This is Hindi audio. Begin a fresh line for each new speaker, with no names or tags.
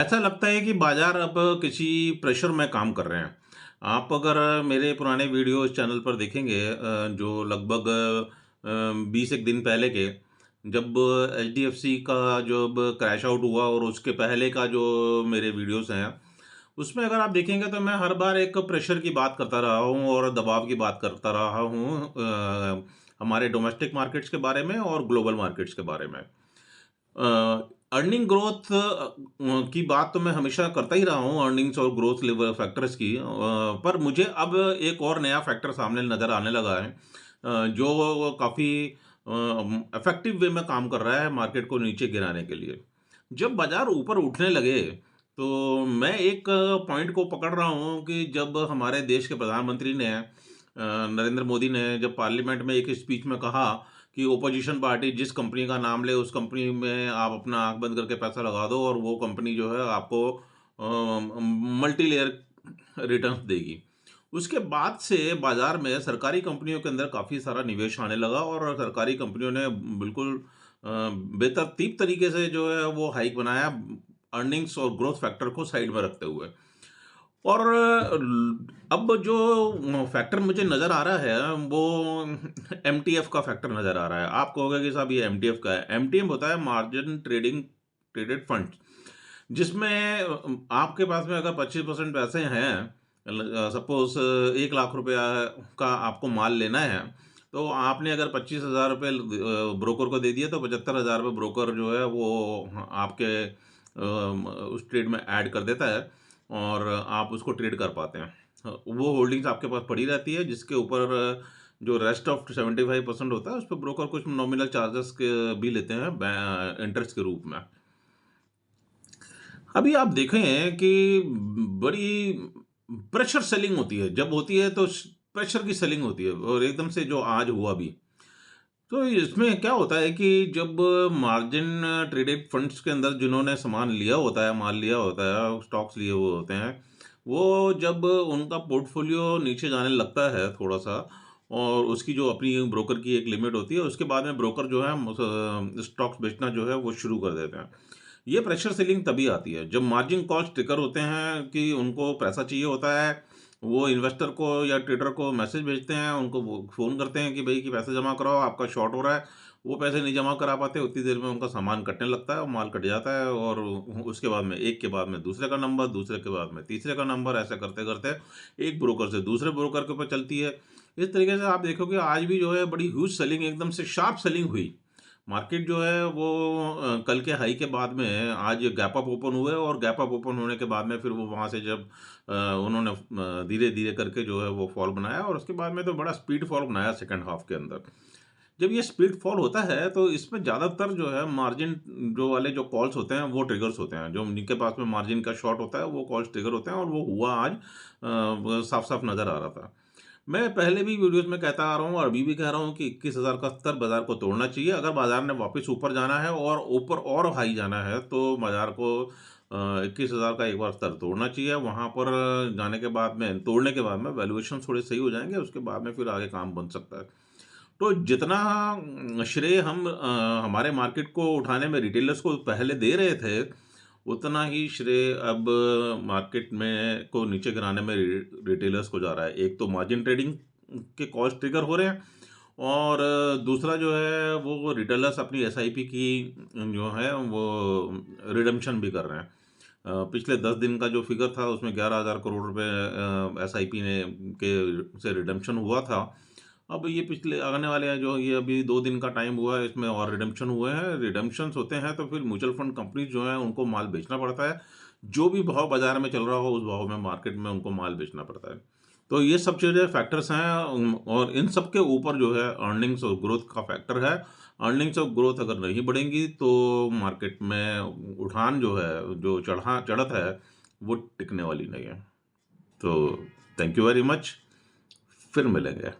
ऐसा लगता है कि बाज़ार अब किसी प्रेशर में काम कर रहे हैं। आप अगर मेरे पुराने वीडियोज़ चैनल पर देखेंगे जो लगभग 20 एक दिन पहले के, जब एचडीएफसी का जब क्रैश आउट हुआ और उसके पहले का जो मेरे वीडियोज़ हैं, उसमें अगर आप देखेंगे तो मैं हर बार एक प्रेशर की बात करता रहा हूँ और दबाव की बात करता रहा हूँ हमारे डोमेस्टिक मार्केट्स के बारे में और ग्लोबल मार्केट्स के बारे में। अर्निंग ग्रोथ की बात तो मैं हमेशा करता ही रहा हूँ अर्निंग्स और ग्रोथ लेवल फैक्टर्स की पर मुझे अब एक और नया फैक्टर सामने नज़र आने लगा है जो काफ़ी इफेक्टिव वे में काम कर रहा है मार्केट को नीचे गिराने के लिए। जब बाज़ार ऊपर उठने लगे, तो मैं एक पॉइंट को पकड़ रहा हूँ कि जब हमारे देश के प्रधानमंत्री ने नरेंद्र मोदी ने जब पार्लियामेंट में एक स्पीच में कहा कि ओपोजिशन पार्टी जिस कंपनी का नाम ले उस कंपनी में आप अपना आँख बंद करके पैसा लगा दो और वो कंपनी जो है आपको मल्टी लेयर रिटर्न्स देगी। उसके बाद से बाज़ार में सरकारी कंपनियों के अंदर काफ़ी सारा निवेश आने लगा और सरकारी कंपनियों ने बिल्कुल बेतरतीब तरीके से जो है वो हाइक बनाया अर्निंग्स और ग्रोथ फैक्टर को साइड में रखते हुए। और अब जो फैक्टर मुझे नज़र आ रहा है वो एमटीएफ का फैक्टर नज़र आ रहा है। आप कहोगे कि साहब ये एमटीएफ का है। एमटीएफ होता है मार्जिन ट्रेडिंग ट्रेडेड फंड्स, जिसमें आपके पास में अगर 25% पैसे हैं, सपोज़ 1 लाख रुपया का आपको माल लेना है, तो आपने अगर 25,000 रुपए ब्रोकर को दे दिए तो 75,000 रुपए ब्रोकर जो है वो आपके उस ट्रेड में ऐड कर देता है और आप उसको ट्रेड कर पाते हैं। वो होल्डिंग्स आपके पास पड़ी रहती है जिसके ऊपर जो रेस्ट ऑफ 75% होता है उस पे ब्रोकर कुछ नॉमिनल चार्जेस के भी लेते हैं इंटरेस्ट के रूप में। अभी आप देखें कि बड़ी प्रेशर सेलिंग होती है, जब होती है तो प्रेशर की सेलिंग होती है और एकदम से जो आज हुआ भी। तो इसमें क्या होता है कि जब मार्जिन ट्रेडेड फंड्स के अंदर जिन्होंने सामान लिया होता है, माल लिया होता है, स्टॉक्स लिए हुए होते हैं, वो जब उनका पोर्टफोलियो नीचे जाने लगता है थोड़ा-सा और उसकी जो अपनी ब्रोकर की एक लिमिट होती है, उसके बाद में ब्रोकर जो है स्टॉक्स बेचना जो है वो शुरू कर देते हैं। ये प्रेशर सेलिंग तभी आती है जब मार्जिन कॉल्स ट्रिगर होते हैं कि उनको पैसा चाहिए होता है, वो इन्वेस्टर को या ट्रेडर को मैसेज भेजते हैं, उनको वो फ़ोन करते हैं कि भई कि पैसे जमा कराओ, आपका शॉर्ट हो रहा है। वो पैसे नहीं जमा करा पाते, उतनी देर में उनका सामान कटने लगता है और माल कट जाता है और उसके बाद में एक के बाद में दूसरे का नंबर, दूसरे के बाद में तीसरे का नंबर, ऐसे करते-करते एक ब्रोकर से दूसरे ब्रोकर के ऊपर चलती है। इस तरीके से आप देखोगे आज भी जो है बड़ी ह्यूज सेलिंग एकदम से शार्प सेलिंग हुई। मार्केट जो है वो कल के हाई के बाद में आज गैप अप ओपन हुए और गैप अप ओपन होने के बाद में फिर वो वहाँ से जब उन्होंने धीरे-धीरे करके जो है वो फॉल बनाया और उसके बाद में तो बड़ा स्पीड फॉल बनाया सेकंड हाफ के अंदर। जब ये स्पीड फॉल होता है तो इसमें ज़्यादातर जो है मार्जिन जो वाले जो कॉल्स होते हैं वो ट्रिगर्स होते हैं। जो जिनके पास में मार्जिन का शॉर्ट होता है वो कॉल्स ट्रिगर होते हैं और वो हुआ आज साफ-साफ नज़र आ रहा था। मैं पहले भी वीडियोज़ में कहता आ रहा हूँ और अभी भी कह रहा हूँ कि 21,000 का स्तर बाज़ार को तोड़ना चाहिए। अगर बाज़ार ने वापस ऊपर जाना है और ऊपर और हाई जाना है, तो बाज़ार को 21,000 का एक बार स्तर तोड़ना चाहिए। वहाँ पर जाने के बाद में तोड़ने के बाद में वैल्यूएशन थोड़े सही हो जाएँगे, उसके बाद में फिर आगे काम बन सकता है। तो जितना श्रेय हम हमारे मार्केट को उठाने में रिटेलर्स को पहले दे रहे थे, उतना ही श्रेय अब मार्केट में को नीचे गिराने में रिटेलर्स को जा रहा है। एक तो मार्जिन ट्रेडिंग के कॉस्ट ट्रिगर हो रहे हैं और दूसरा जो है वो रिटेलर्स अपनी एसआईपी की जो है वो रिडेम्पशन भी कर रहे हैं। पिछले 10 दिन का जो फिगर था उसमें 11,000 करोड़ रुपए एसआईपी ने के से रिडेम्पशन हुआ था। अब ये पिछले आने वाले हैं जो ये अभी 2 दिन का टाइम हुआ है इसमें और रिडेम्पशन हुए हैं। रिडेम्पशन्स होते हैं तो फिर म्यूचुअल फंड कंपनी जो है उनको माल बेचना पड़ता है। जो भी भाव बाज़ार में चल रहा हो उस भाव में मार्केट में उनको माल बेचना पड़ता है। तो ये सब चीज़ें फैक्टर्स हैं और इन सब के ऊपर जो है अर्निंग्स और ग्रोथ का फैक्टर है। अर्निंग्स और ग्रोथ अगर नहीं बढ़ेंगी तो मार्केट में उठान जो है, जो चढ़त है, वो टिकने वाली नहीं है। तो थैंक यू वेरी मच। फिर मिलेंगे।